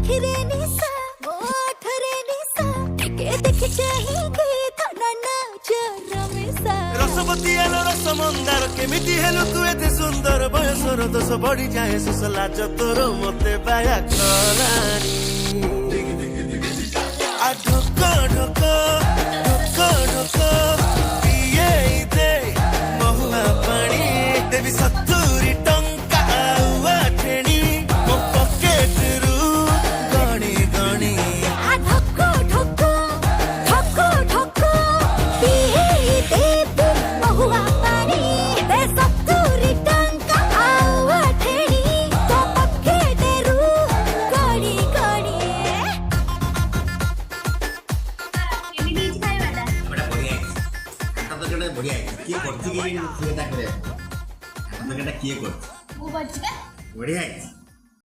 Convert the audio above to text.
आखिरे निशा ओठरे निशा के देख चाहिए थाना नजर मिशा रसवती आलो रस मंदार केमिति हेलु तू एते सुंदर बयसर दोष बढ़ी जाए सुस लाज तोर मते बाया करानी आ ढोक ढोक ढोक ढोक पिए दे महुआ पानी देवी 70 टंका आउआ ठेणी मो पॉकेट रु गणी गणी आ ढोक ढोक ढोक ढोक पिए दे महुआ पानी दे 70 टंका आउआ ठेणी तो पॉकेट रु गणी गणी बढ़िया किए करती कि सुविधा करे किए कर ମୁଁ ବଞ୍ଚିକା बढ़िया